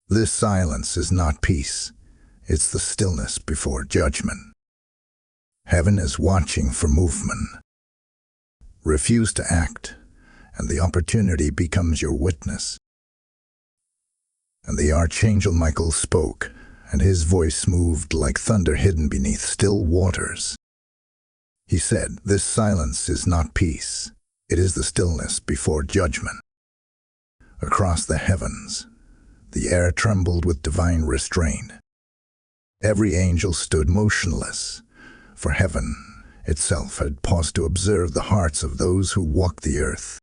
This silence is not peace. It's the stillness before judgment. Heaven is watching for movement. Refuse to act, and the opportunity becomes your witness. And the Archangel Michael spoke, and his voice moved like thunder hidden beneath still waters. He said, "This silence is not peace. It is the stillness before judgment." Across the heavens, the air trembled with divine restraint. Every angel stood motionless, for heaven itself had paused to observe the hearts of those who walk the earth.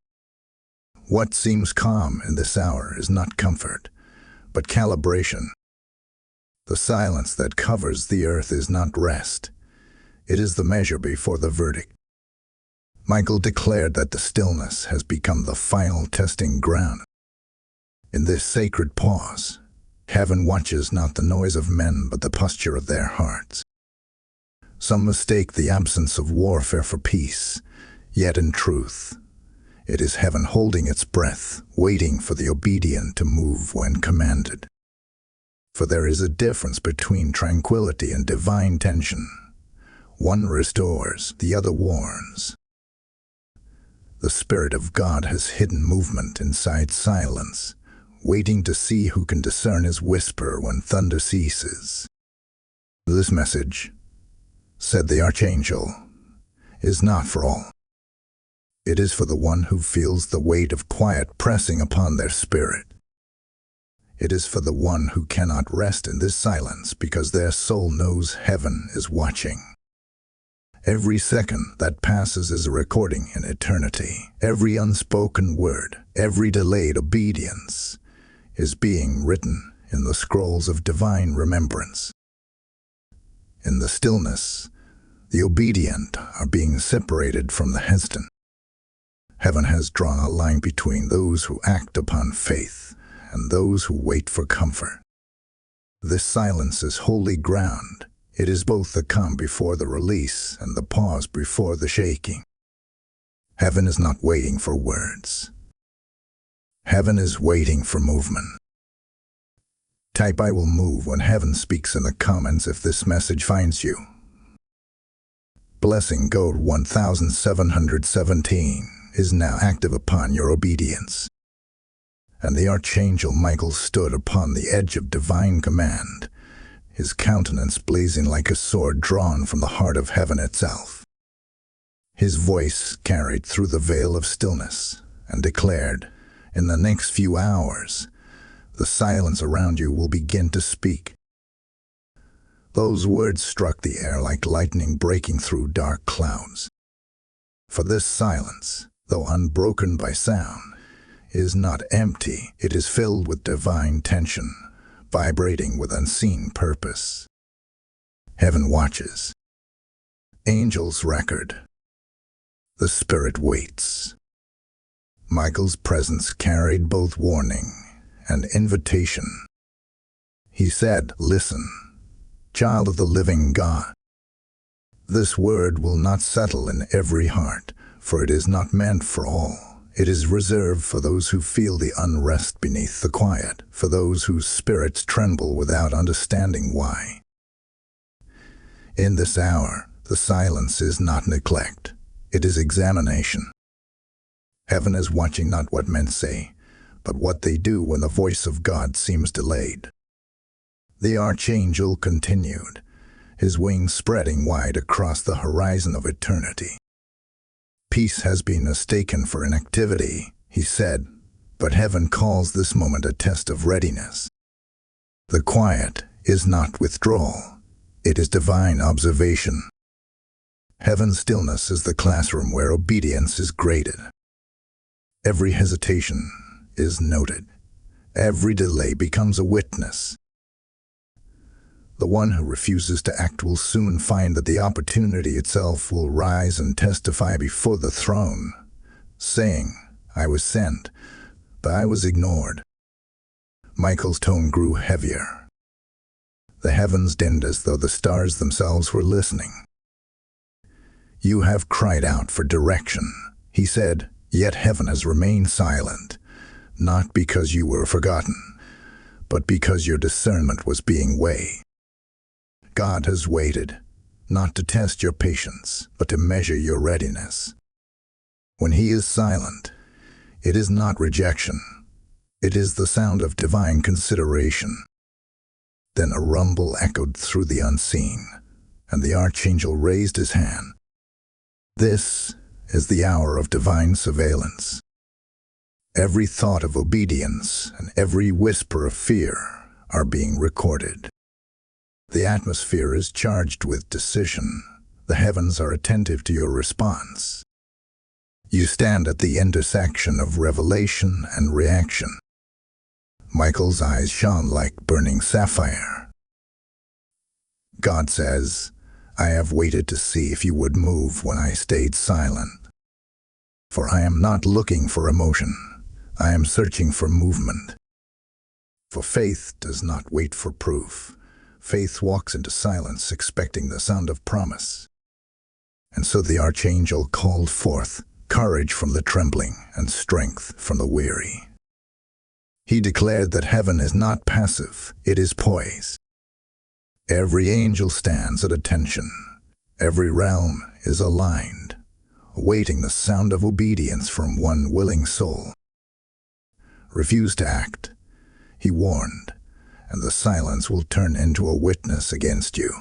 What seems calm in this hour is not comfort, but calibration. The silence that covers the earth is not rest. It is the measure before the verdict. Michael declared that the stillness has become the final testing ground. In this sacred pause, heaven watches not the noise of men but the posture of their hearts. Some mistake the absence of warfare for peace, yet in truth, it is heaven holding its breath, waiting for the obedient to move when commanded. For there is a difference between tranquility and divine tension. One restores, the other warns. The Spirit of God has hidden movement inside silence, waiting to see who can discern his whisper when thunder ceases. This message, said the Archangel, is not for all. It is for the one who feels the weight of quiet pressing upon their spirit. It is for the one who cannot rest in this silence because their soul knows heaven is watching. Every second that passes is a recording in eternity. Every unspoken word, every delayed obedience is being written in the scrolls of divine remembrance. In the stillness, the obedient are being separated from the hesitant. Heaven has drawn a line between those who act upon faith and those who wait for comfort. This silence is holy ground. It is both the calm before the release and the pause before the shaking. Heaven is not waiting for words. Heaven is waiting for movement. Type "I will move" when heaven speaks in the comments if this message finds you. Blessing code 1717 is now active upon your obedience. And the Archangel Michael stood upon the edge of divine command, his countenance blazing like a sword drawn from the heart of heaven itself. His voice carried through the veil of stillness and declared, "In the next few hours, the silence around you will begin to speak." Those words struck the air like lightning breaking through dark clouds. For this silence, though unbroken by sound, is not empty. It is filled with divine tension, vibrating with unseen purpose. Heaven watches. Angels record. The Spirit waits. Michael's presence carried both warning and invitation. He said, "Listen, child of the living God. This word will not settle in every heart, for it is not meant for all. It is reserved for those who feel the unrest beneath the quiet, for those whose spirits tremble without understanding why. In this hour, the silence is not neglect. It is examination. Heaven is watching not what men say, but what they do when the voice of God seems delayed." The Archangel continued, his wings spreading wide across the horizon of eternity. "Peace has been mistaken for inactivity," he said, "but heaven calls this moment a test of readiness. The quiet is not withdrawal, it is divine observation. Heaven's stillness is the classroom where obedience is graded. Every hesitation is noted. Every delay becomes a witness. The one who refuses to act will soon find that the opportunity itself will rise and testify before the throne, saying, 'I was sent, but I was ignored.'" Michael's tone grew heavier. The heavens dimmed as though the stars themselves were listening. "You have cried out for direction," he said, "yet heaven has remained silent, not because you were forgotten, but because your discernment was being weighed. God has waited, not to test your patience, but to measure your readiness. When He is silent, it is not rejection. It is the sound of divine consideration. Then a rumble echoed through the unseen, and the archangel raised his hand. This is the hour of divine surveillance. Every thought of obedience and every whisper of fear are being recorded. The atmosphere is charged with decision. The heavens are attentive to your response. You stand at the intersection of revelation and reaction. Michael's eyes shone like burning sapphire. God says, I have waited to see if you would move when I stayed silent. For I am not looking for emotion. I am searching for movement. For faith does not wait for proof. Faith walks into silence expecting the sound of promise. And so the archangel called forth courage from the trembling and strength from the weary. He declared that heaven is not passive, it is poised. Every angel stands at attention. Every realm is aligned, awaiting the sound of obedience from one willing soul. Refuse to act, he warned, and the silence will turn into a witness against you.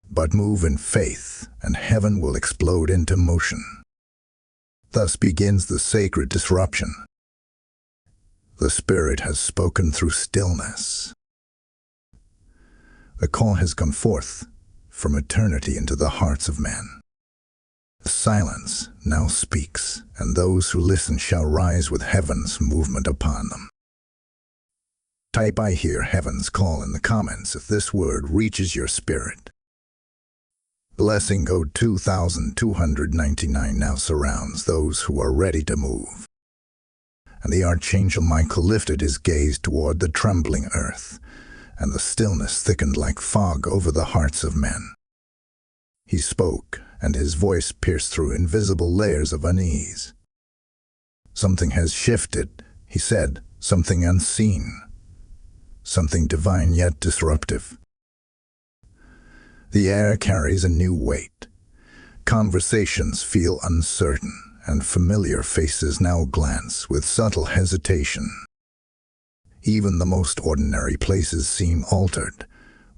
But move in faith, and heaven will explode into motion. Thus begins the sacred disruption. The Spirit has spoken through stillness. The call has come forth from eternity into the hearts of men. The silence now speaks, and those who listen shall rise with heaven's movement upon them. Type I hear heaven's call in the comments if this word reaches your spirit. Blessing code 2299 now surrounds those who are ready to move. And the Archangel Michael lifted his gaze toward the trembling earth, and the stillness thickened like fog over the hearts of men. He spoke, and his voice pierced through invisible layers of unease. Something has shifted, he said, something unseen, something divine yet disruptive. The air carries a new weight. Conversations feel uncertain, and familiar faces now glance with subtle hesitation. Even the most ordinary places seem altered.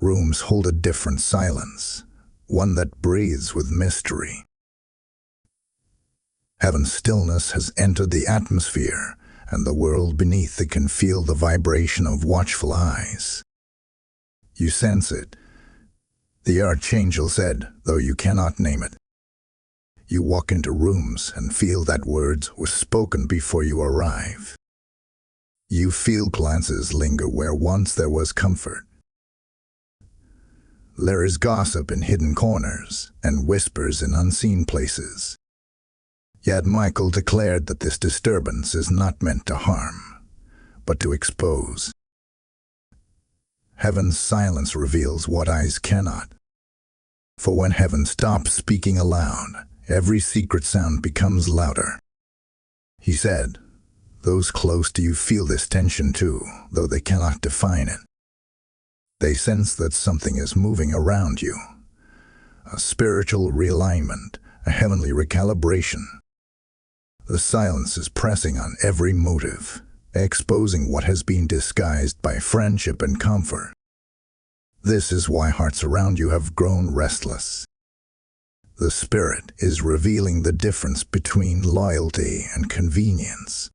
Rooms hold a different silence, one that breathes with mystery. Heaven's stillness has entered the atmosphere, and the world beneath it can feel the vibration of watchful eyes. You sense it, the Archangel said, though you cannot name it. You walk into rooms and feel that words were spoken before you arrive. You feel glances linger where once there was comfort. There is gossip in hidden corners and whispers in unseen places. Yet Michael declared that this disturbance is not meant to harm, but to expose. Heaven's silence reveals what eyes cannot. For when heaven stops speaking aloud, every secret sound becomes louder. He said, those close to you feel this tension too, though they cannot define it. They sense that something is moving around you. A spiritual realignment, a heavenly recalibration. The silence is pressing on every motive, exposing what has been disguised by friendship and comfort. This is why hearts around you have grown restless. The Spirit is revealing the difference between loyalty and convenience.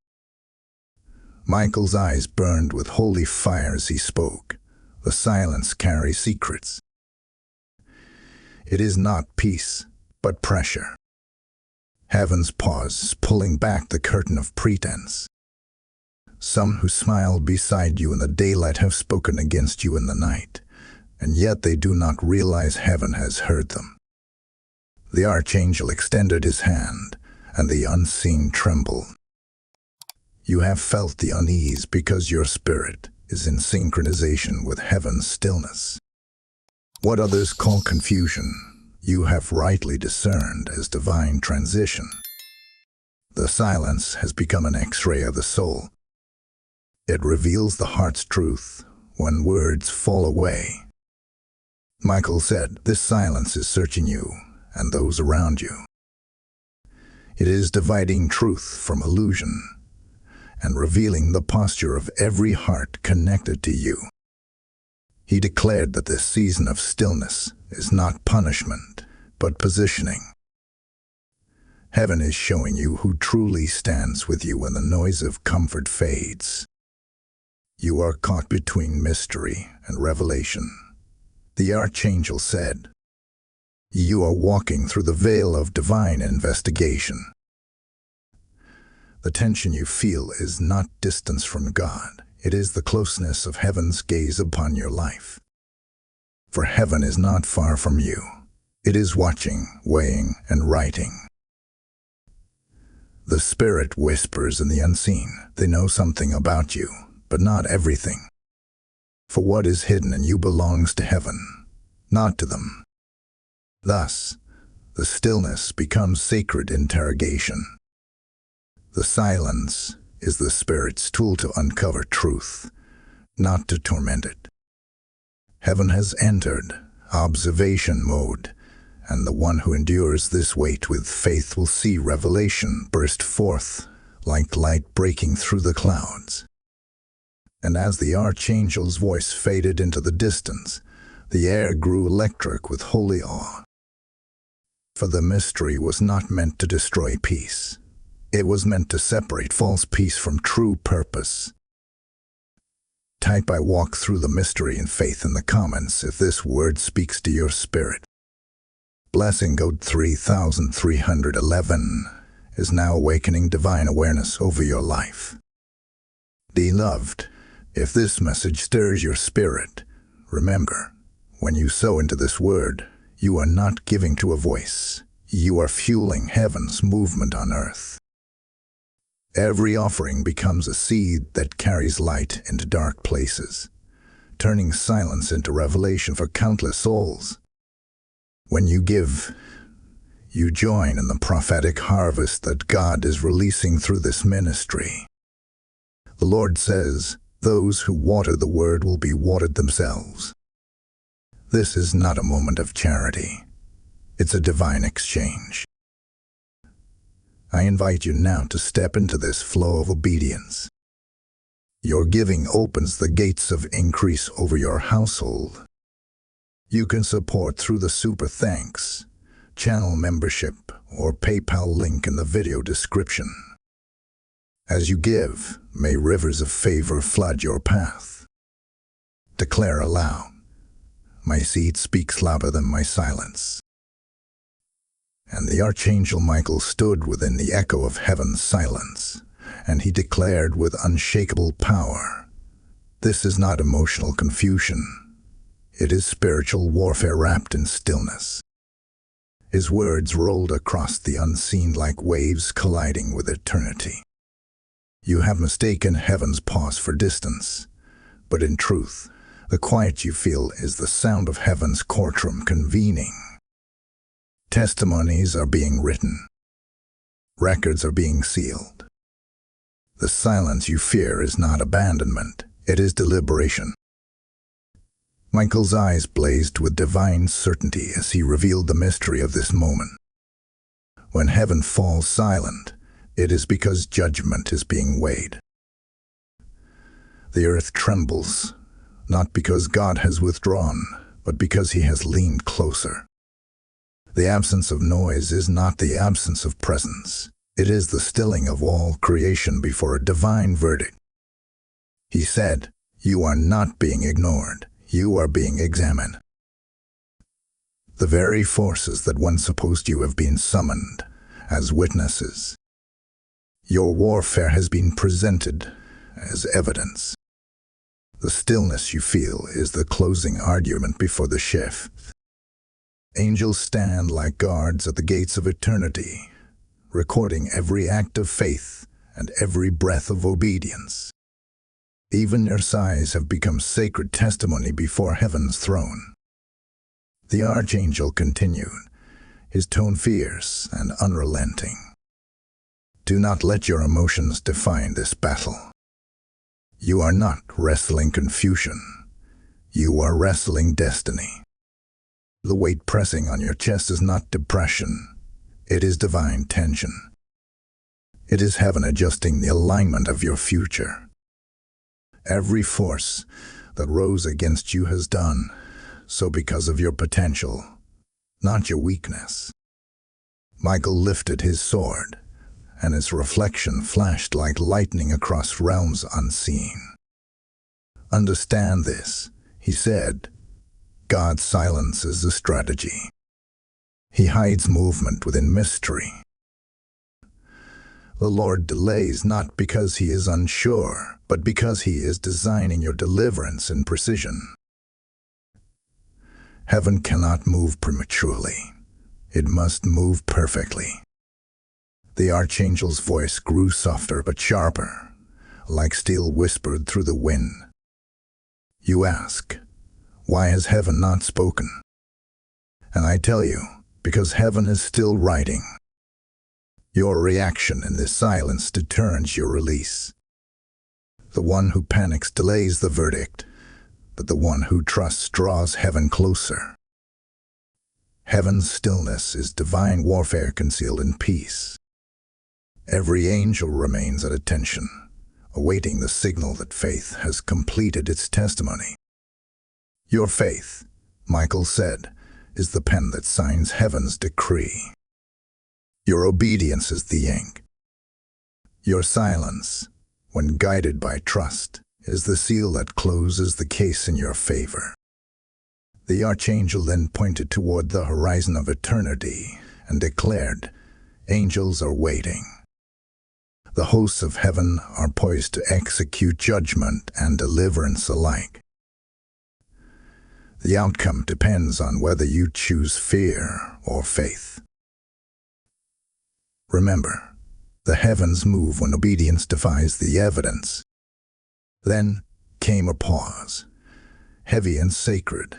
Michael's eyes burned with holy fire as he spoke. The silence carries secrets. It is not peace, but pressure. Heaven's pause, pulling back the curtain of pretense. Some who smiled beside you in the daylight have spoken against you in the night, and yet they do not realize heaven has heard them. The Archangel extended his hand, and the unseen trembled. You have felt the unease because your spirit is in synchronization with heaven's stillness. What others call confusion, you have rightly discerned as divine transition. The silence has become an X-ray of the soul. It reveals the heart's truth when words fall away. Michael said, "This silence is searching you and those around you. It is dividing truth from illusion and revealing the posture of every heart connected to you." He declared that this season of stillness is not punishment, but positioning. Heaven is showing you who truly stands with you when the noise of comfort fades. You are caught between mystery and revelation. The Archangel said, "You are walking through the veil of divine investigation." The tension you feel is not distance from God. It is the closeness of heaven's gaze upon your life. For heaven is not far from you. It is watching, weighing, and writing. The Spirit whispers in the unseen. They know something about you, but not everything. For what is hidden in you belongs to heaven, not to them. Thus, the stillness becomes sacred interrogation. The silence is the Spirit's tool to uncover truth, not to torment it. Heaven has entered observation mode, and the one who endures this wait with faith will see revelation burst forth like light breaking through the clouds. And as the Archangel's voice faded into the distance, the air grew electric with holy awe. For the mystery was not meant to destroy peace. It was meant to separate false peace from true purpose. Type "I walk through the mystery in faith" in the comments if this word speaks to your spirit. Blessing code 3311 is now awakening divine awareness over your life. Beloved, if this message stirs your spirit, remember, when you sow into this word, you are not giving to a voice. You are fueling heaven's movement on earth. Every offering becomes a seed that carries light into dark places, turning silence into revelation for countless souls. When you give, you join in the prophetic harvest that God is releasing through this ministry. The Lord says, "Those who water the word will be watered themselves." This is not a moment of charity. It's a divine exchange. I invite you now to step into this flow of obedience. Your giving opens the gates of increase over your household. You can support through the Super Thanks, channel membership, or PayPal link in the video description. As you give, may rivers of favor flood your path. Declare aloud, "My seed speaks louder than my silence." And the Archangel Michael stood within the echo of heaven's silence, and he declared with unshakable power, "This is not emotional confusion. It is spiritual warfare wrapped in stillness." His words rolled across the unseen like waves colliding with eternity. You have mistaken heaven's pause for distance, but in truth, the quiet you feel is the sound of heaven's courtroom convening. Testimonies are being written. Records are being sealed. The silence you fear is not abandonment, it is deliberation. Michael's eyes blazed with divine certainty as he revealed the mystery of this moment. When heaven falls silent, it is because judgment is being weighed. The earth trembles, not because God has withdrawn, but because he has leaned closer. The absence of noise is not the absence of presence. It is the stilling of all creation before a divine verdict. He said, "You are not being ignored. You are being examined." The very forces that once opposed you have been summoned as witnesses. Your warfare has been presented as evidence. The stillness you feel is the closing argument before the shift. Angels stand like guards at the gates of eternity, recording every act of faith and every breath of obedience. Even your sighs have become sacred testimony before heaven's throne. The Archangel continued, his tone fierce and unrelenting. "Do not let your emotions define this battle. You are not wrestling confusion. You are wrestling destiny. The weight pressing on your chest is not depression. It is divine tension. It is heaven adjusting the alignment of your future. Every force that rose against you has done so because of your potential, not your weakness. Michael lifted his sword, and its reflection flashed like lightning across realms unseen. Understand this, he said. God silences a strategy. He hides movement within mystery. The Lord delays not because he is unsure, but because he is designing your deliverance in precision. Heaven cannot move prematurely. It must move perfectly. The archangel's voice grew softer but sharper, like steel whispered through the wind. You ask, why has heaven not spoken? And I tell you, because heaven is still writing. Your reaction in this silence determines your release. The one who panics delays the verdict, but the one who trusts draws heaven closer. Heaven's stillness is divine warfare concealed in peace. Every angel remains at attention, awaiting the signal that faith has completed its testimony. Your faith, Michael said, is the pen that signs heaven's decree. Your obedience is the ink. Your silence, when guided by trust, is the seal that closes the case in your favor. The archangel then pointed toward the horizon of eternity and declared, angels are waiting. The hosts of heaven are poised to execute judgment and deliverance alike. The outcome depends on whether you choose fear or faith. Remember, the heavens move when obedience defies the evidence. Then came a pause, heavy and sacred,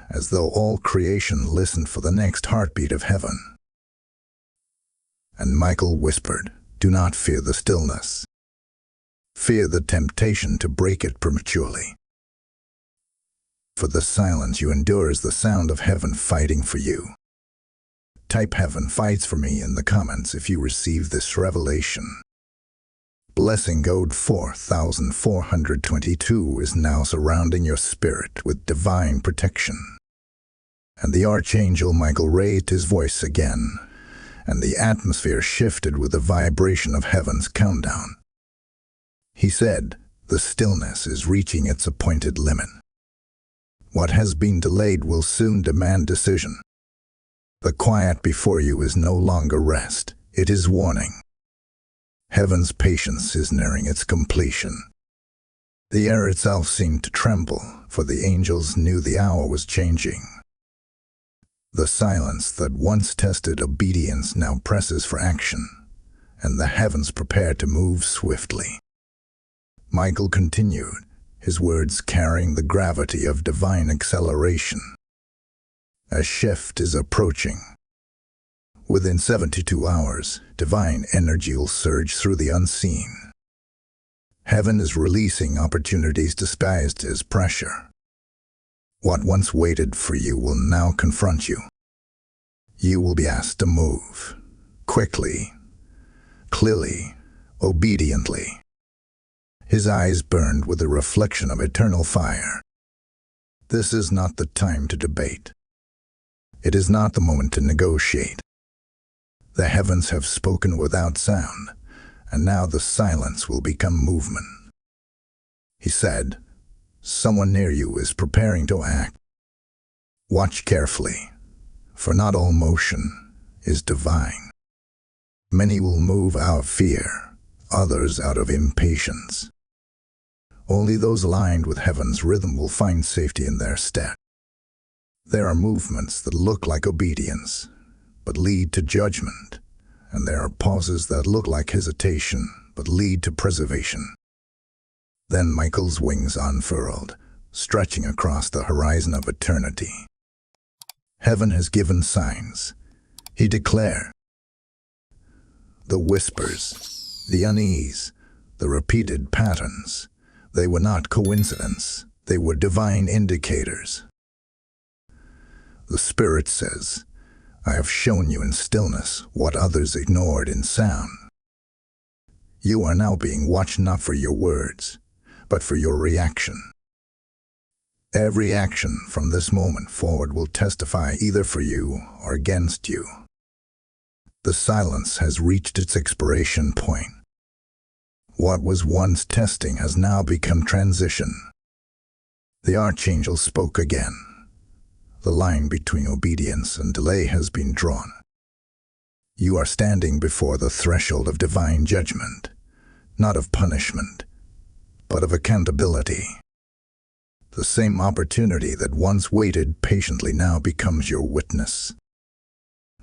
as though all creation listened for the next heartbeat of heaven. And Michael whispered, do not fear the stillness. Fear the temptation to break it prematurely. For the silence you endure is the sound of heaven fighting for you. Type heaven fights for me in the comments if you receive this revelation. Blessing code 4422 is now surrounding your spirit with divine protection. And the Archangel Michael raised his voice again, and the atmosphere shifted with the vibration of heaven's countdown. He said, the stillness is reaching its appointed limit. What has been delayed will soon demand decision. The quiet before you is no longer rest, it is warning. Heaven's patience is nearing its completion. The air itself seemed to tremble, for the angels knew the hour was changing. The silence that once tested obedience now presses for action, and the heavens prepare to move swiftly. Michael continued, his words carrying the gravity of divine acceleration. A shift is approaching. Within 72 hours, divine energy will surge through the unseen. Heaven is releasing opportunities disguised as pressure. What once waited for you will now confront you. You will be asked to move, quickly, clearly, obediently. His eyes burned with the reflection of eternal fire. This is not the time to debate. It is not the moment to negotiate. The heavens have spoken without sound, and now the silence will become movement. He said, someone near you is preparing to act. Watch carefully, for not all motion is divine. Many will move out of fear, others out of impatience. Only those aligned with heaven's rhythm will find safety in their step. There are movements that look like obedience, but lead to judgment, and there are pauses that look like hesitation, but lead to preservation. Then Michael's wings unfurled, stretching across the horizon of eternity. Heaven has given signs, he declared. The whispers, the unease, the repeated patterns, They were not coincidence. They were divine indicators. The Spirit says, I have shown you in stillness what others ignored in sound. You are now being watched not for your words, but for your reaction. Every action from this moment forward will testify either for you or against you. The silence has reached its expiration point. What was once testing has now become transition. The Archangel spoke again. The line between obedience and delay has been drawn. You are standing before the threshold of divine judgment, not of punishment, but of accountability. The same opportunity that once waited patiently now becomes your witness.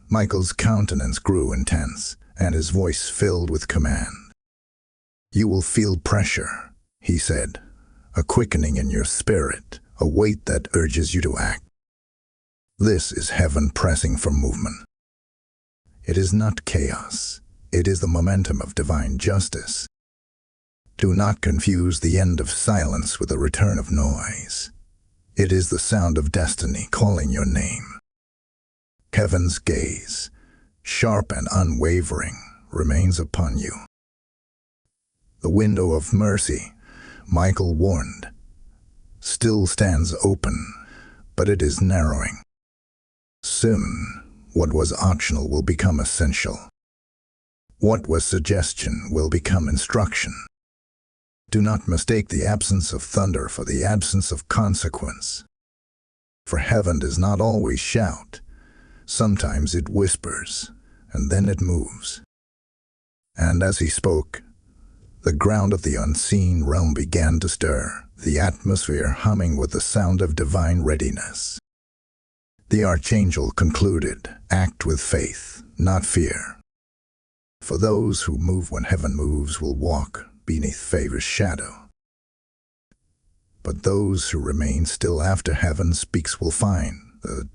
Michael's countenance grew intense, and his voice filled with command. You will feel pressure, he said, a quickening in your spirit, a weight that urges you to act. This is heaven pressing for movement. It is not chaos. It is the momentum of divine justice. Do not confuse the end of silence with the return of noise. It is the sound of destiny calling your name. Heaven's gaze, sharp and unwavering, remains upon you. The window of mercy, Michael warned, still stands open, but it is narrowing. Soon, what was optional will become essential. What was suggestion will become instruction. Do not mistake the absence of thunder for the absence of consequence. For heaven does not always shout. Sometimes it whispers, and then it moves. And as he spoke, the ground of the unseen realm began to stir, the atmosphere humming with the sound of divine readiness. The Archangel concluded, act with faith, not fear. For those who move when heaven moves will walk beneath favor's shadow. But those who remain still after heaven speaks will find that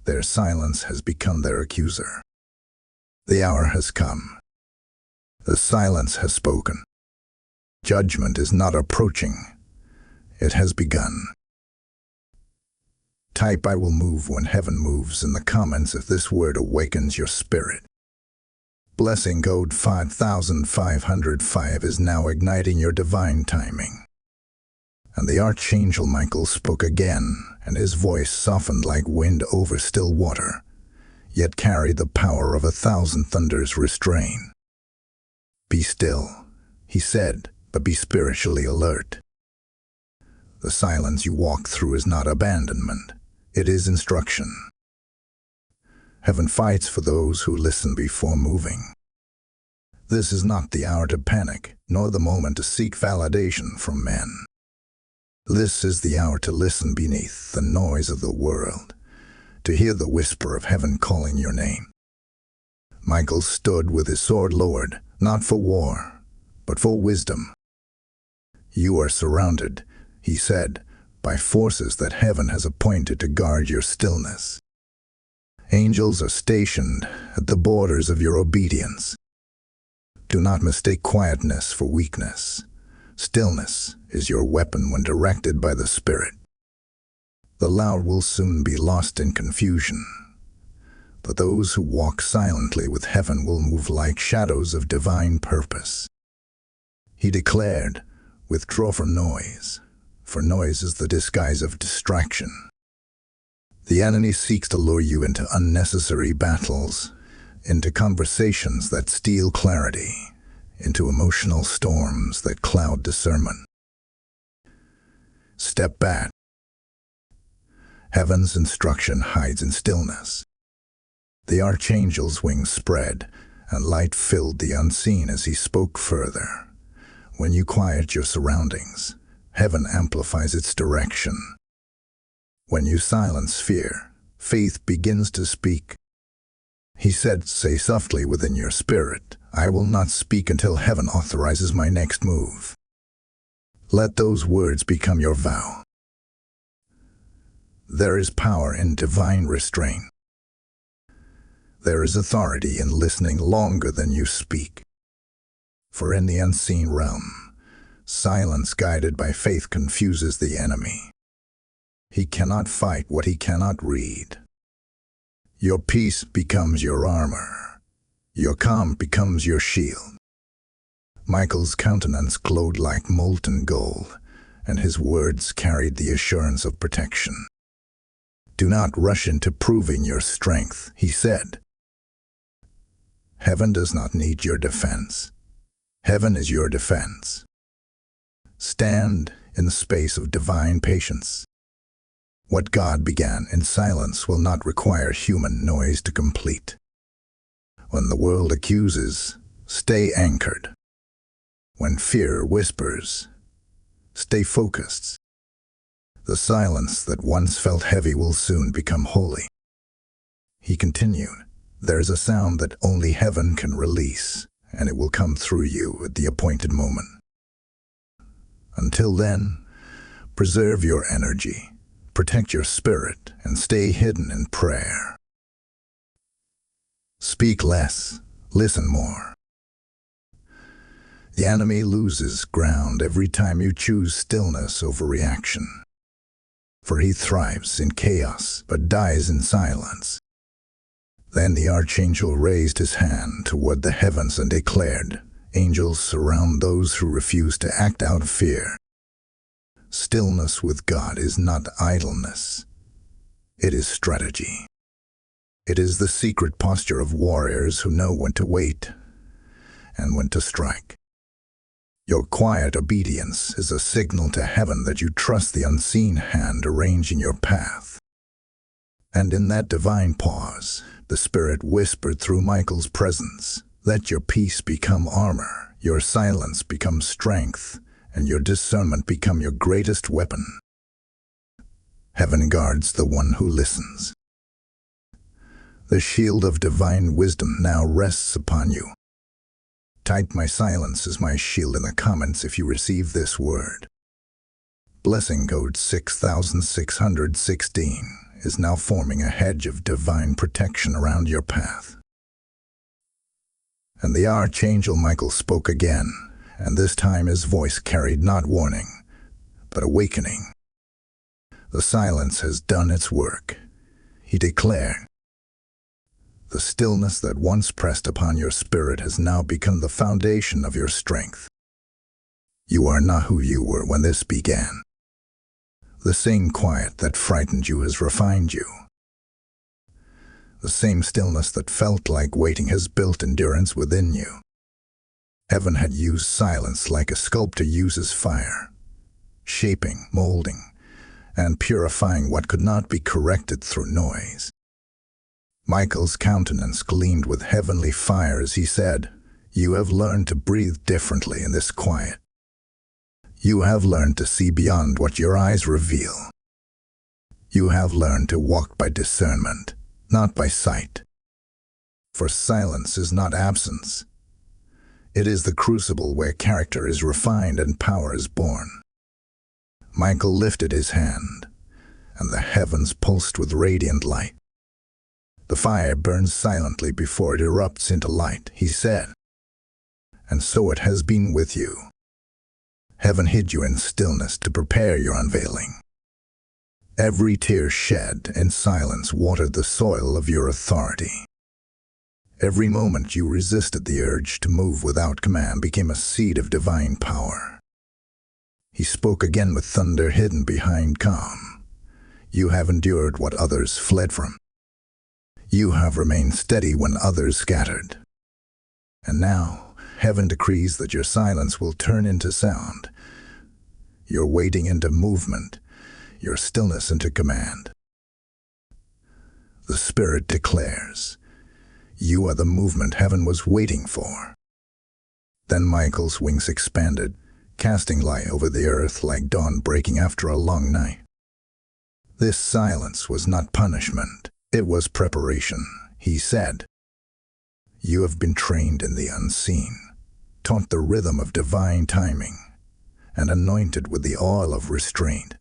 their silence has become their accuser. The hour has come. The silence has spoken. Judgment is not approaching. It has begun. Type I will move when heaven moves in the comments if this word awakens your spirit. Blessing code 5505 is now igniting your divine timing. And the Archangel Michael spoke again, and his voice softened like wind over still water, yet carried the power of 1,000 thunders restrained. Be still, he said, but be spiritually alert. The silence you walk through is not abandonment, it is instruction. Heaven fights for those who listen before moving. This is not the hour to panic, nor the moment to seek validation from men. This is the hour to listen beneath the noise of the world, to hear the whisper of heaven calling your name. Michael stood with his sword lowered, not for war, but for wisdom. You are surrounded, he said, by forces that heaven has appointed to guard your stillness. Angels are stationed at the borders of your obedience. Do not mistake quietness for weakness. Stillness is your weapon when directed by the Spirit. The loud will soon be lost in confusion, but those who walk silently with heaven will move like shadows of divine purpose. He declared, withdraw from noise, for noise is the disguise of distraction. The enemy seeks to lure you into unnecessary battles, into conversations that steal clarity, into emotional storms that cloud discernment. Step back. Heaven's instruction hides in stillness. The Archangel's wings spread, and light filled the unseen as he spoke further. When you quiet your surroundings, heaven amplifies its direction. When you silence fear, faith begins to speak. He said, say softly within your spirit, I will not speak until heaven authorizes my next move. Let those words become your vow. There is power in divine restraint. There is authority in listening longer than you speak. For in the unseen realm, Silence guided by faith confuses the enemy. He cannot fight what he cannot read. Your peace becomes your armor. Your calm becomes your shield. Michael's countenance glowed like molten gold, and his words carried the assurance of protection. "Do not rush into proving your strength," he said. "Heaven does not need your defense. Heaven is your defense. Stand in the space of divine patience. What God began in silence will not require human noise to complete. When the world accuses, stay anchored. When fear whispers, stay focused. The silence that once felt heavy will soon become holy." He continued, "There's a sound that only heaven can release, and it will come through you at the appointed moment. Until then, preserve your energy, protect your spirit, and stay hidden in prayer. Speak less, listen more. The enemy loses ground every time you choose stillness over reaction. For he thrives in chaos, but dies in silence." Then the archangel raised his hand toward the heavens and declared, "Angels surround those who refuse to act out of fear." Stillness with God is not idleness. It is strategy. It is the secret posture of warriors who know when to wait and when to strike. Your quiet obedience is a signal to heaven that you trust the unseen hand arranging your path. And in that divine pause, the Spirit whispered through Michael's presence, "Let your peace become armor, your silence become strength, and your discernment become your greatest weapon." Heaven guards the one who listens. The shield of divine wisdom now rests upon you. Type "My silence is my shield" in the comments if you receive this word. Blessing code 6616 is now forming a hedge of divine protection around your path. And the Archangel Michael spoke again, and this time his voice carried not warning, but awakening. "The silence has done its work," he declared. "The stillness that once pressed upon your spirit has now become the foundation of your strength. You are not who you were when this began. The same quiet that frightened you has refined you. The same stillness that felt like waiting has built endurance within you." Heaven had used silence like a sculptor uses fire, shaping, molding, and purifying what could not be corrected through noise. Michael's countenance gleamed with heavenly fire as he said, "You have learned to breathe differently in this quiet. You have learned to see beyond what your eyes reveal. You have learned to walk by discernment, not by sight. For silence is not absence. It is the crucible where character is refined and power is born." Michael lifted his hand, and the heavens pulsed with radiant light. "The fire burns silently before it erupts into light," he said. "And so it has been with you. Heaven hid you in stillness to prepare your unveiling. Every tear shed in silence watered the soil of your authority. Every moment you resisted the urge to move without command became a seed of divine power." He spoke again with thunder hidden behind calm. "You have endured what others fled from. You have remained steady when others scattered. And now, heaven decrees that your silence will turn into sound, your waiting into movement, your stillness into command. The Spirit declares, you are the movement heaven was waiting for." Then Michael's wings expanded, casting light over the earth like dawn breaking after a long night. This silence was not punishment. It was preparation, he said. "You have been trained in the unseen, taught the rhythm of divine timing, and anointed with the oil of restraint.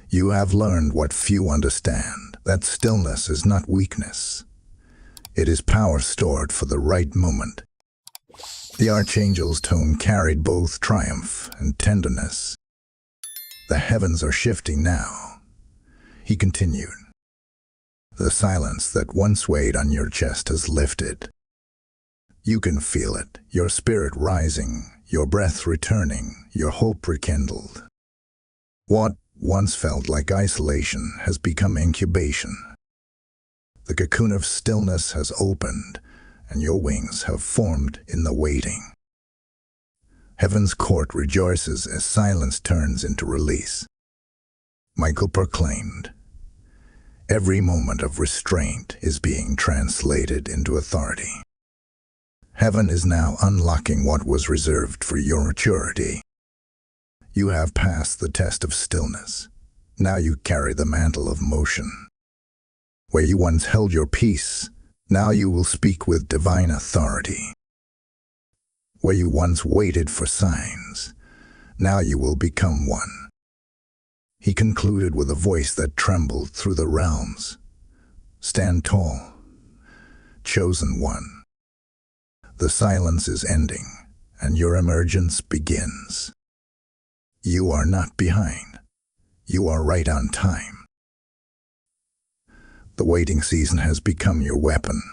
You have learned what few understand, that stillness is not weakness. It is power stored for the right moment. The archangel's tone carried both triumph and tenderness. The heavens are shifting now, he continued. The silence that once weighed on your chest has lifted. You can feel it, your spirit rising, your breath returning, your hope rekindled. What once felt like isolation has become incubation. The cocoon of stillness has opened, and your wings have formed in the waiting. Heaven's court rejoices as silence turns into release. Michael proclaimed, "Every moment of restraint is being translated into authority. Heaven is now unlocking what was reserved for your maturity. You have passed the test of stillness. Now you carry the mantle of motion. Where you once held your peace, now you will speak with divine authority. Where you once waited for signs, now you will become one." He concluded with a voice that trembled through the realms. "Stand tall, chosen one. The silence is ending, and your emergence begins. You are not behind. You are right on time. The waiting season has become your weapon,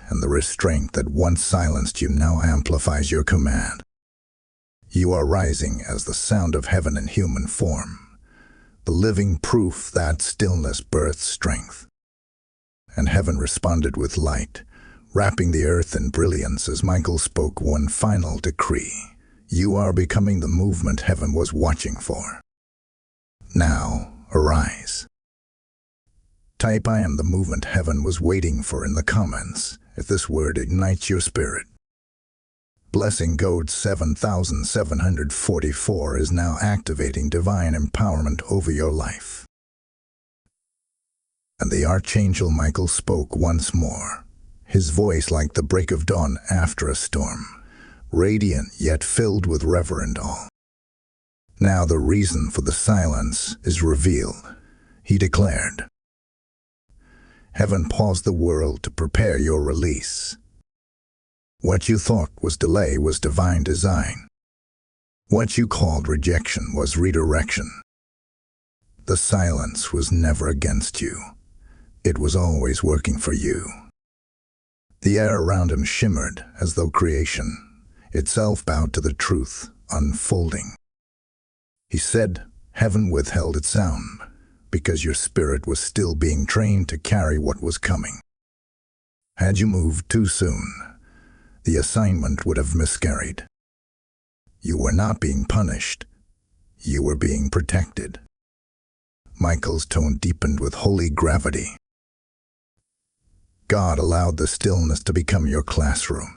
and the restraint that once silenced you now amplifies your command. You are rising as the sound of heaven in human form, the living proof that stillness births strength." And heaven responded with light, wrapping the earth in brilliance as Michael spoke one final decree. You are becoming the movement heaven was watching for. Now, arise. Type "I am the movement heaven was waiting for" in the comments if this word ignites your spirit. Blessing code 7744 is now activating divine empowerment over your life. And the Archangel Michael spoke once more, his voice like the break of dawn after a storm, radiant yet filled with reverent awe. Now the reason for the silence is revealed, he declared. Heaven paused the world to prepare your release. What you thought was delay was divine design. What you called rejection was redirection. The silence was never against you. It was always working for you. The air around him shimmered as though creation itself bowed to the truth unfolding. He said, "Heaven withheld its sound because your spirit was still being trained to carry what was coming. Had you moved too soon, the assignment would have miscarried. You were not being punished. You were being protected." Michael's tone deepened with holy gravity. God allowed the stillness to become your classroom.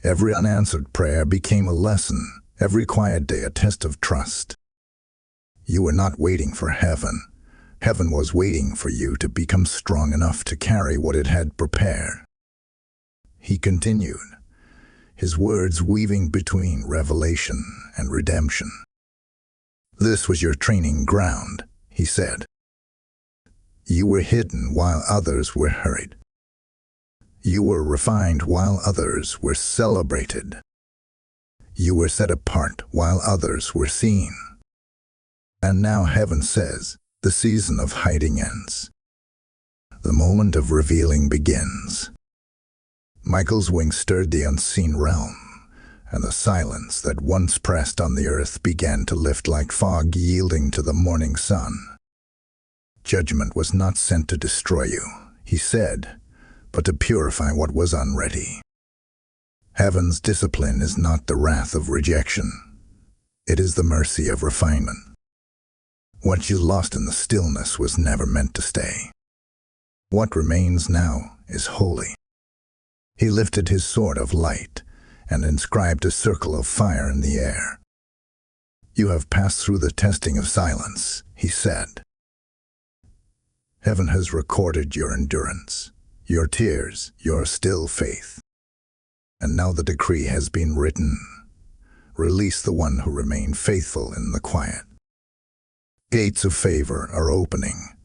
Every unanswered prayer became a lesson, every quiet day a test of trust. You were not waiting for heaven. Heaven was waiting for you to become strong enough to carry what it had prepared. He continued, his words weaving between revelation and redemption. "This was your training ground," he said. "You were hidden while others were hurried. You were refined while others were celebrated. You were set apart while others were seen. And now heaven says, the season of hiding ends. The moment of revealing begins." Michael's wings stirred the unseen realm, and the silence that once pressed on the earth began to lift like fog yielding to the morning sun. Judgment was not sent to destroy you, he said, but to purify what was unready. Heaven's discipline is not the wrath of rejection. It is the mercy of refinement. What you lost in the stillness was never meant to stay. What remains now is holy. He lifted his sword of light and inscribed a circle of fire in the air. "You have passed through the testing of silence," he said. "Heaven has recorded your endurance, your tears, your still faith. And now the decree has been written. Release the one who remained faithful in the quiet. Gates of favor are opening.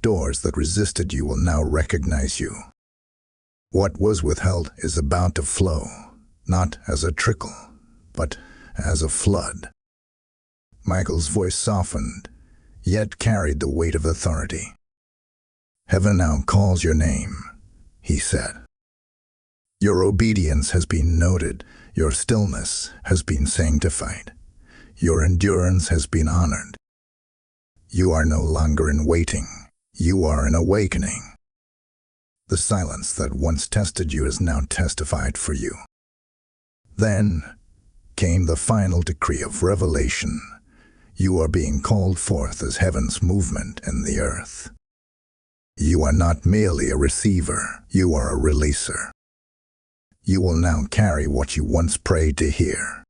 Doors that resisted you will now recognize you. What was withheld is about to flow, not as a trickle, but as a flood. Michael's voice softened, yet carried the weight of authority. "Heaven now calls your name," he said. "Your obedience has been noted, your stillness has been sanctified, your endurance has been honored. You are no longer in waiting, you are in awakening. The silence that once tested you is now testified for you." Then came the final decree of revelation. You are being called forth as heaven's movement in the earth. You are not merely a receiver, you are a releaser. You will now carry what you once prayed to hear.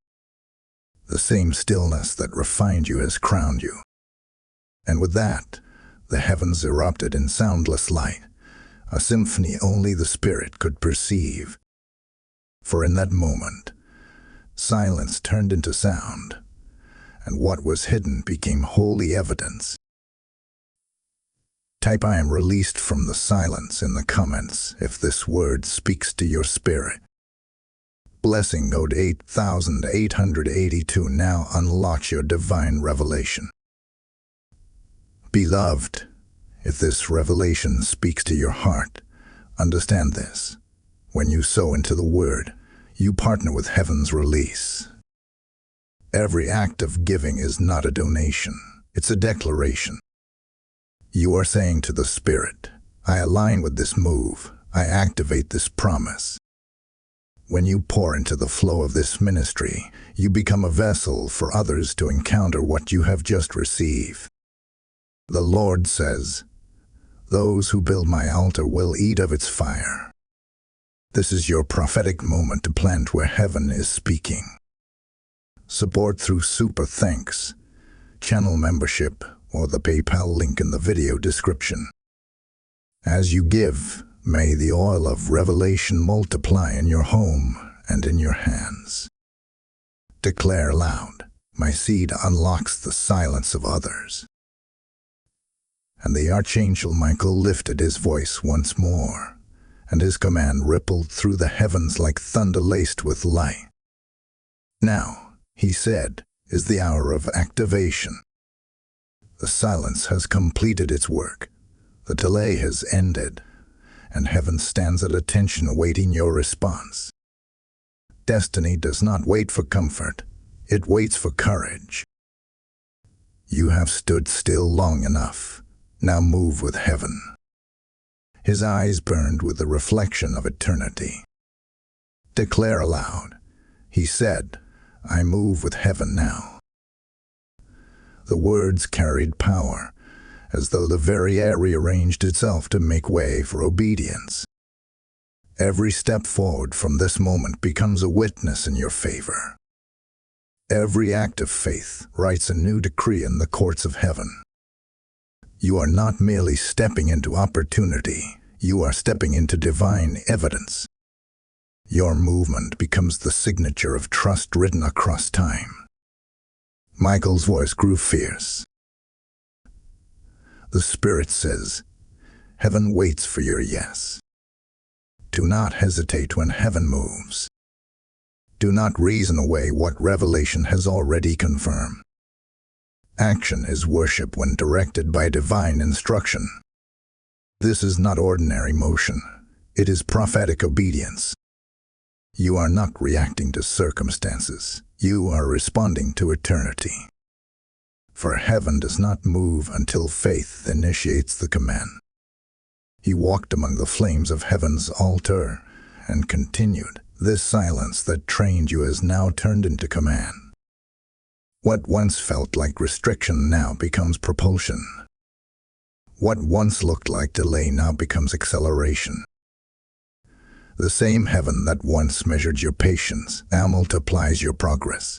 The same stillness that refined you has crowned you. And with that, the heavens erupted in soundless light, a symphony only the Spirit could perceive. For in that moment, silence turned into sound, and what was hidden became holy evidence. Type "I am released from the silence" in the comments if this word speaks to your spirit. Blessing code 8882 now unlocks your divine revelation. Beloved, if this revelation speaks to your heart, understand this. When you sow into the Word, you partner with heaven's release. Every act of giving is not a donation, it's a declaration. You are saying to the Spirit, "I align with this move, I activate this promise." When you pour into the flow of this ministry, you become a vessel for others to encounter what you have just received. The Lord says, "Those who build my altar will eat of its fire." This is your prophetic moment to plant where heaven is speaking. Support through super thanks, channel membership, or the PayPal link in the video description. As you give, may the oil of revelation multiply in your home and in your hands. Declare aloud, "My seed unlocks the silence of others." And the Archangel Michael lifted his voice once more, and his command rippled through the heavens like thunder laced with light. "Now," he said, "is the hour of activation. The silence has completed its work. The delay has ended, and heaven stands at attention awaiting your response. Destiny does not wait for comfort, it waits for courage. You have stood still long enough. Now move with heaven." His eyes burned with the reflection of eternity. "Declare aloud," he said, "I move with heaven now." The words carried power, as though the very air rearranged itself to make way for obedience. Every step forward from this moment becomes a witness in your favor. Every act of faith writes a new decree in the courts of heaven. You are not merely stepping into opportunity, you are stepping into divine evidence. Your movement becomes the signature of trust written across time. Michael's voice grew fierce. The Spirit says, "Heaven waits for your yes." Do not hesitate when heaven moves. Do not reason away what revelation has already confirmed. Action is worship when directed by divine instruction. This is not ordinary motion, it is prophetic obedience. You are not reacting to circumstances, you are responding to eternity. For heaven does not move until faith initiates the command. He walked among the flames of heaven's altar and continued, "This silence that trained you has now turned into command." What once felt like restriction now becomes propulsion. What once looked like delay now becomes acceleration. The same heaven that once measured your patience now multiplies your progress.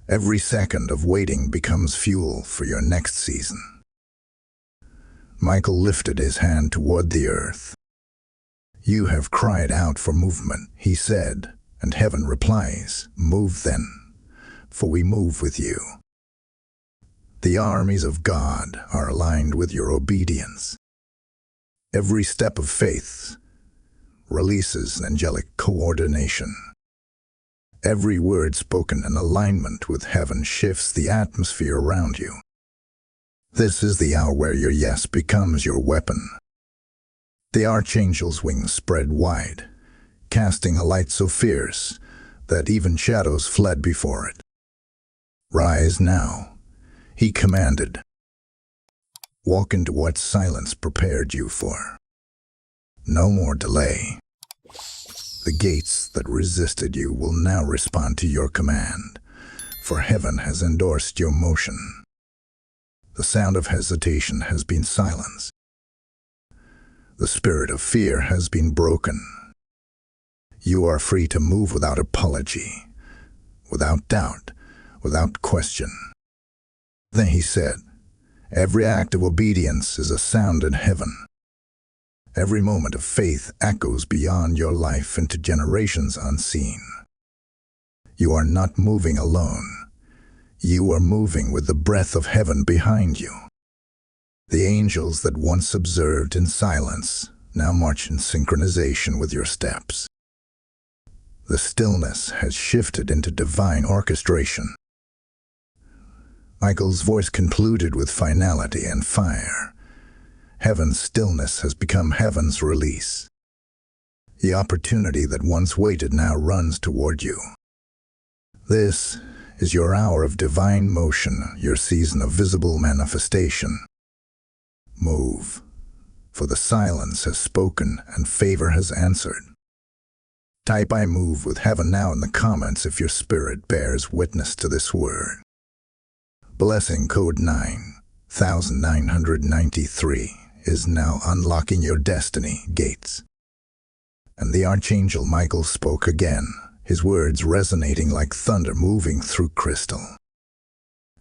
Every second of waiting becomes fuel for your next season. Michael lifted his hand toward the earth. "You have cried out for movement," he said, and heaven replies, "Move then, for we move with you." The armies of God are aligned with your obedience. Every step of faith releases angelic coordination. Every word spoken in alignment with heaven shifts the atmosphere around you. This is the hour where your yes becomes your weapon. The archangel's wings spread wide, casting a light so fierce that even shadows fled before it. "Rise now," he commanded. "Walk into what silence prepared you for. No more delay. The gates that resisted you will now respond to your command, for heaven has endorsed your motion. The sound of hesitation has been silenced. The spirit of fear has been broken. You are free to move without apology, without doubt, without question." Then he said, "Every act of obedience is a sound in heaven. Every moment of faith echoes beyond your life into generations unseen. You are not moving alone. You are moving with the breath of heaven behind you. The angels that once observed in silence now march in synchronization with your steps. The stillness has shifted into divine orchestration." Michael's voice concluded with finality and fire. Heaven's stillness has become heaven's release. The opportunity that once waited now runs toward you. This is your hour of divine motion, your season of visible manifestation. Move, for the silence has spoken and favor has answered. Type "I move with heaven" now in the comments if your spirit bears witness to this word. Blessing code 9993 is now unlocking your destiny gates. And the Archangel Michael spoke again, his words resonating like thunder moving through crystal.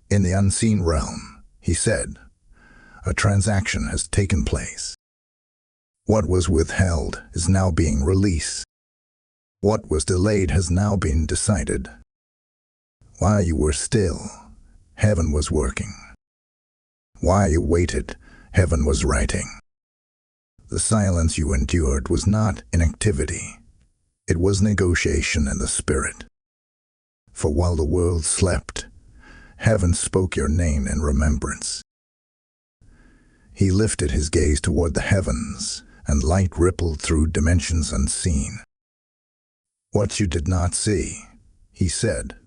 In the unseen realm, he said, a transaction has taken place. What was withheld is now being released. What was delayed has now been decided. While you were still, heaven was working. While you waited, heaven was writing. The silence you endured was not inactivity. It was negotiation in the spirit. For while the world slept, heaven spoke your name in remembrance. He lifted his gaze toward the heavens, and light rippled through dimensions unseen. What you did not see, he said,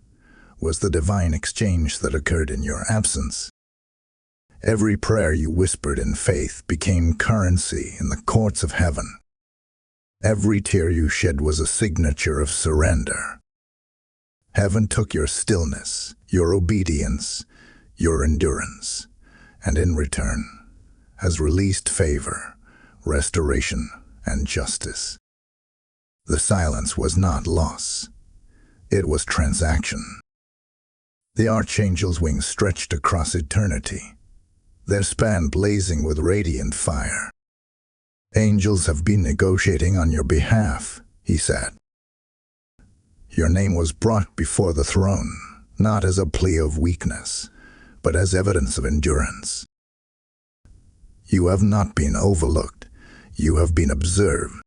was the divine exchange that occurred in your absence. Every prayer you whispered in faith became currency in the courts of heaven. Every tear you shed was a signature of surrender. Heaven took your stillness, your obedience, your endurance, and in return has released favor, restoration, and justice. The silence was not loss. It was transaction. The Archangel's wings stretched across eternity, their span blazing with radiant fire. Angels have been negotiating on your behalf, he said. Your name was brought before the throne, not as a plea of weakness, but as evidence of endurance. You have not been overlooked. You have been observed.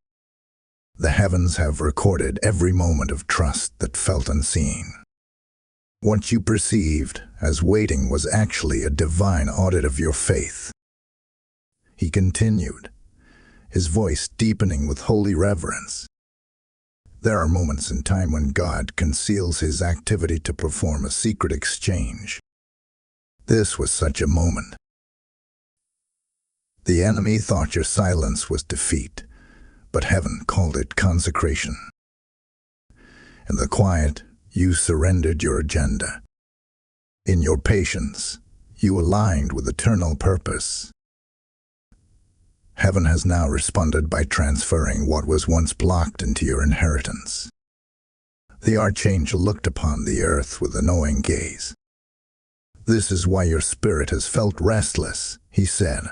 The heavens have recorded every moment of trust that felt unseen. What you perceived as waiting was actually a divine audit of your faith. He continued, his voice deepening with holy reverence. There are moments in time when God conceals his activity to perform a secret exchange. This was such a moment. The enemy thought your silence was defeat, but heaven called it consecration. In the quiet, you surrendered your agenda. In your patience, you aligned with eternal purpose. Heaven has now responded by transferring what was once blocked into your inheritance. The Archangel looked upon the earth with a knowing gaze. This is why your spirit has felt restless, he said.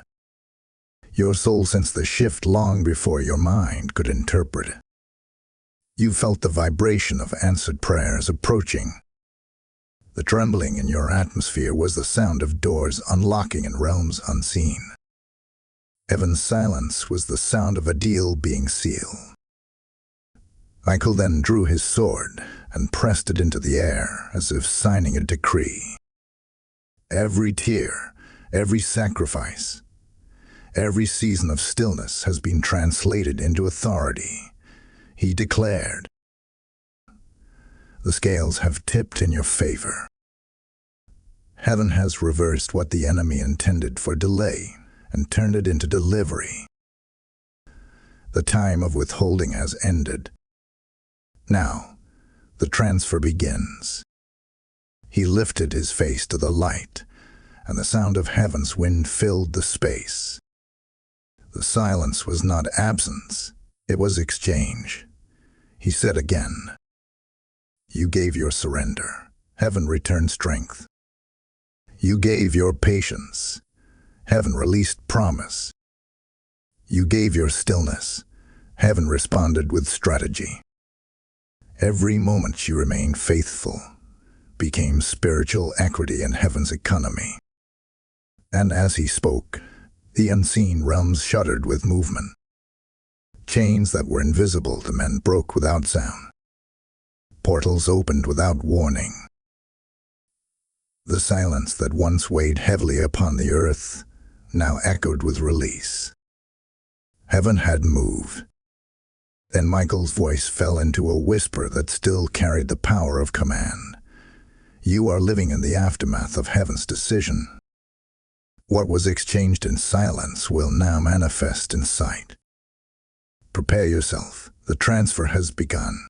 Your soul sensed the shift long before your mind could interpret it. You felt the vibration of answered prayers approaching. The trembling in your atmosphere was the sound of doors unlocking in realms unseen. Heaven's silence was the sound of a deal being sealed. Michael then drew his sword, and pressed it into the air as if signing a decree. Every tear, every sacrifice, every season of stillness has been translated into authority, he declared. The scales have tipped in your favor. Heaven has reversed what the enemy intended for delay and turned it into delivery. The time of withholding has ended. Now, the transfer begins. He lifted his face to the light, and the sound of heaven's wind filled the space. The silence was not absence, it was exchange. He said again, "You gave your surrender. Heaven returned strength. You gave your patience. Heaven released promise. You gave your stillness. Heaven responded with strategy. Every moment you remained faithful became spiritual equity in heaven's economy." And as he spoke, the unseen realms shuddered with movement. Chains that were invisible to men broke without sound. Portals opened without warning. The silence that once weighed heavily upon the earth now echoed with release. Heaven had moved. Then Michael's voice fell into a whisper that still carried the power of command. "You are living in the aftermath of heaven's decision. What was exchanged in silence will now manifest in sight. Prepare yourself. The transfer has begun."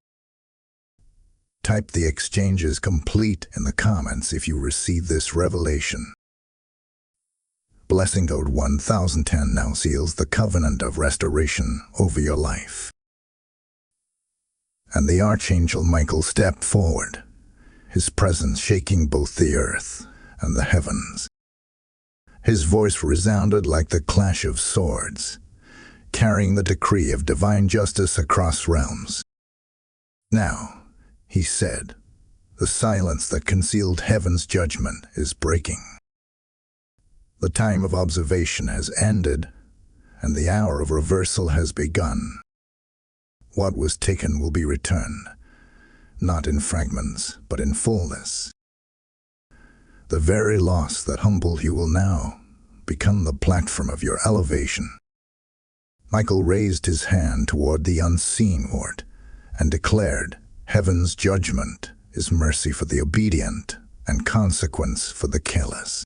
Type "The exchange is complete" in the comments if you receive this revelation. Blessing Code 1010 now seals the covenant of restoration over your life. And the Archangel Michael stepped forward, his presence shaking both the earth and the heavens. His voice resounded like the clash of swords, carrying the decree of divine justice across realms. "Now," he said, "the silence that concealed heaven's judgment is breaking. The time of observation has ended, and the hour of reversal has begun. What was taken will be returned, not in fragments, but in fullness. The very loss that humbled you will now become the platform of your elevation." Michael raised his hand toward the unseen world and declared, "Heaven's judgment is mercy for the obedient and consequence for the careless.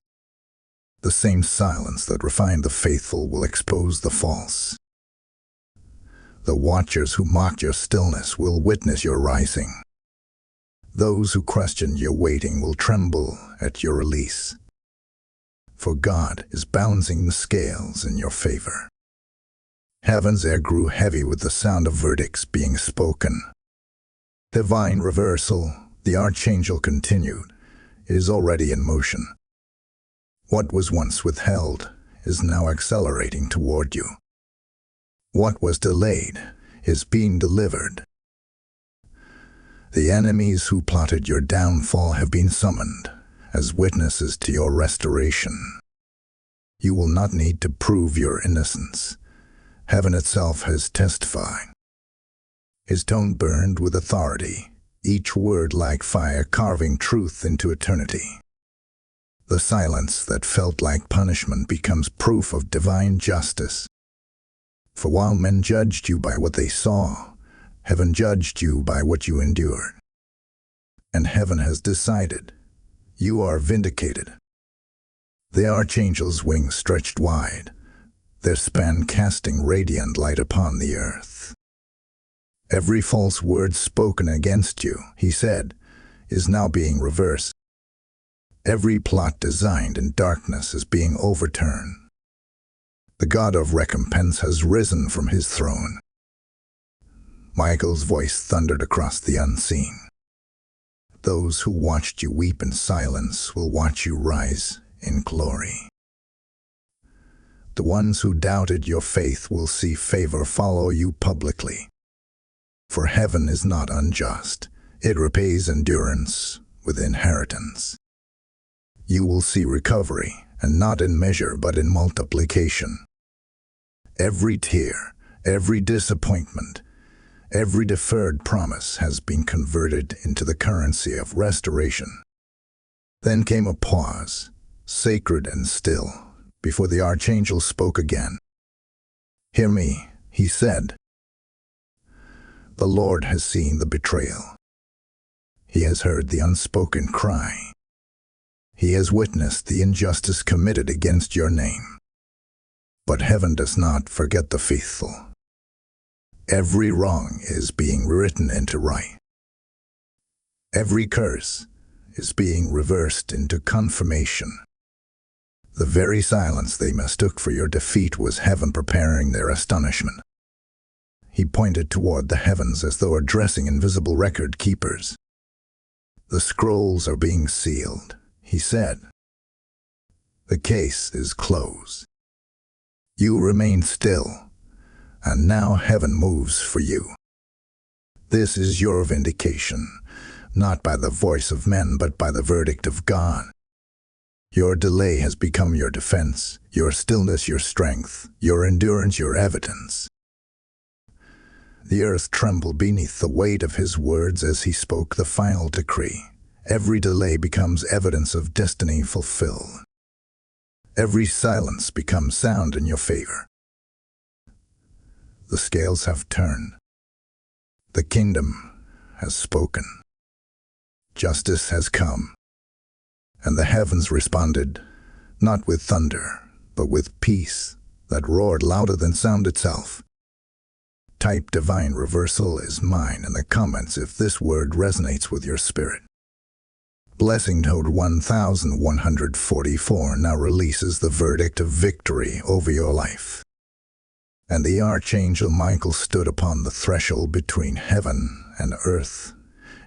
The same silence that refined the faithful will expose the false. The watchers who mocked your stillness will witness your rising. Those who questioned your waiting will tremble at your release. For God is balancing the scales in your favor." Heaven's air grew heavy with the sound of verdicts being spoken. Divine reversal, the Archangel continued, is already in motion. What was once withheld is now accelerating toward you. What was delayed is being delivered. The enemies who plotted your downfall have been summoned as witnesses to your restoration. You will not need to prove your innocence. Heaven itself has testified. His tone burned with authority, each word like fire carving truth into eternity. The silence that felt like punishment becomes proof of divine justice. For while men judged you by what they saw, heaven judged you by what you endured. And heaven has decided, you are vindicated. The Archangel's wings stretched wide, their span casting radiant light upon the earth. Every false word spoken against you, he said, is now being reversed. Every plot designed in darkness is being overturned. The God of recompense has risen from his throne. Michael's voice thundered across the unseen. Those who watched you weep in silence will watch you rise in glory. The ones who doubted your faith will see favor follow you publicly. For heaven is not unjust. It repays endurance with inheritance. You will see recovery, and not in measure but in multiplication. Every tear, every disappointment, Every deferred promise has been converted into the currency of restoration. Then came a pause, sacred and still, before the archangel spoke again. "Hear me," he said. "The Lord has seen the betrayal. He has heard the unspoken cry. He has witnessed the injustice committed against your name. But heaven does not forget the faithful. Every wrong is being written into right. Every curse is being reversed into confirmation. The very silence they mistook for your defeat was heaven preparing their astonishment." He pointed toward the heavens as though addressing invisible record keepers. "The scrolls are being sealed," he said. "The case is closed. You remain still, and now heaven moves for you. This is your vindication, not by the voice of men, but by the verdict of God. Your delay has become your defense, your stillness your strength, your endurance your evidence." The earth trembled beneath the weight of his words as he spoke the final decree. Every delay becomes evidence of destiny fulfilled. Every silence becomes sound in your favor. The scales have turned. The kingdom has spoken. Justice has come. And the heavens responded, not with thunder, but with peace that roared louder than sound itself. Type "divine reversal" is mine in the comments if this word resonates with your spirit. Blessing Code 1144 now releases the verdict of victory over your life. And the Archangel Michael stood upon the threshold between heaven and earth,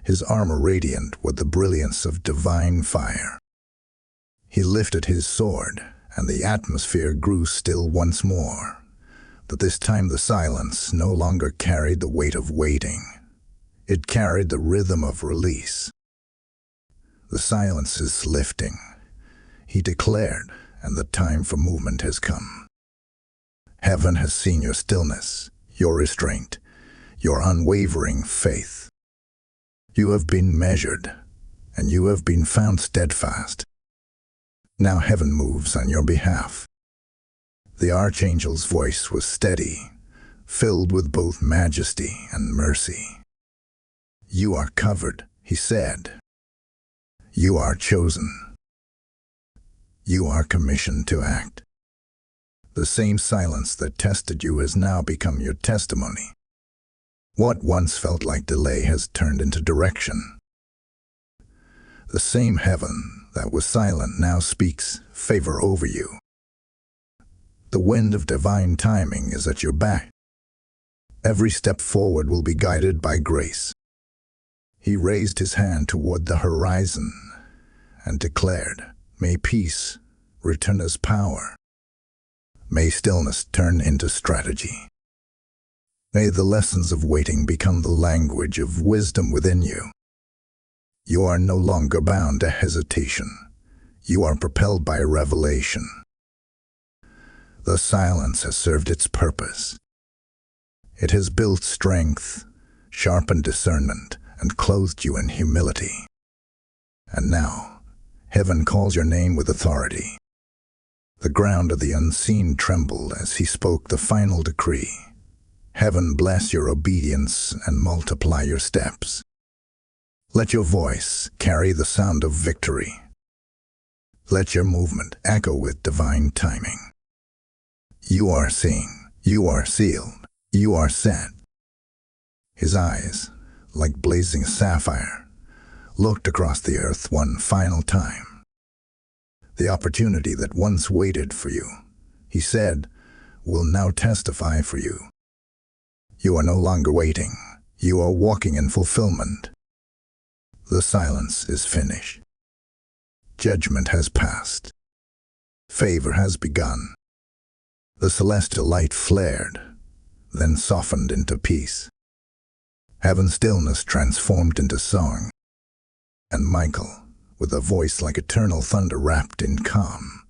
his armor radiant with the brilliance of divine fire. He lifted his sword, and the atmosphere grew still once more. But this time the silence no longer carried the weight of waiting. It carried the rhythm of release. "The silence is lifting," he declared, "and the time for movement has come. Heaven has seen your stillness, your restraint, your unwavering faith. You have been measured, and you have been found steadfast. Now heaven moves on your behalf." The archangel's voice was steady, filled with both majesty and mercy. "You are covered," he said. "You are chosen. You are commissioned to act. The same silence that tested you has now become your testimony. What once felt like delay has turned into direction. The same heaven that was silent now speaks favor over you. The wind of divine timing is at your back. Every step forward will be guided by grace." He raised his hand toward the horizon and declared, "May peace return as power. May stillness turn into strategy. May the lessons of waiting become the language of wisdom within you. You are no longer bound to hesitation. You are propelled by revelation. The silence has served its purpose. It has built strength, sharpened discernment, and clothed you in humility. And now, heaven calls your name with authority." The ground of the unseen trembled as he spoke the final decree. "Heaven bless your obedience and multiply your steps. Let your voice carry the sound of victory. Let your movement echo with divine timing. You are seen, you are sealed, you are sent." His eyes, like blazing sapphire, looked across the earth one final time. "The opportunity that once waited for you," he said, "will now testify for you. You are no longer waiting. You are walking in fulfillment. The silence is finished. Judgment has passed. Favor has begun." The celestial light flared, then softened into peace. Heaven's stillness transformed into song. And Michael, with a voice like eternal thunder wrapped in calm,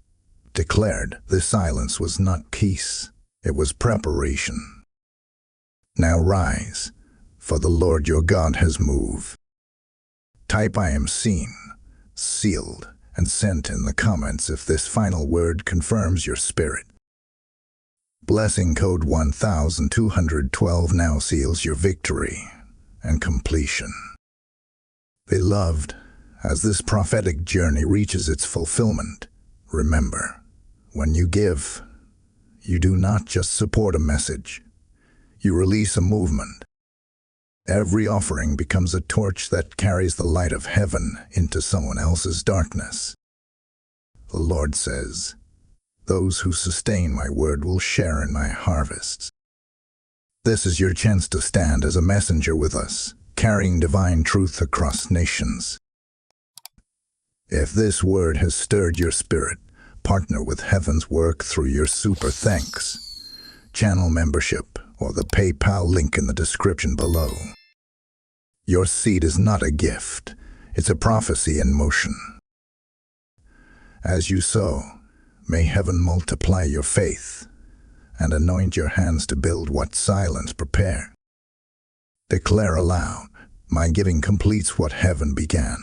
declared this silence was not peace, it was preparation. "Now rise, for the Lord your God has moved. Type "I am seen," sealed, and sent in the comments if this final word confirms your spirit. Blessing code 1212 now seals your victory and completion. Beloved, as this prophetic journey reaches its fulfillment, remember, when you give, you do not just support a message, you release a movement. Every offering becomes a torch that carries the light of heaven into someone else's darkness. The Lord says, "Those who sustain my word will share in my harvests." This is your chance to stand as a messenger with us, carrying divine truth across nations. If this word has stirred your spirit, partner with heaven's work through your super thanks, channel membership, or the PayPal link in the description below. Your seed is not a gift, it's a prophecy in motion. As you sow, may heaven multiply your faith and anoint your hands to build what silence prepare. Declare aloud, "My giving completes what heaven began."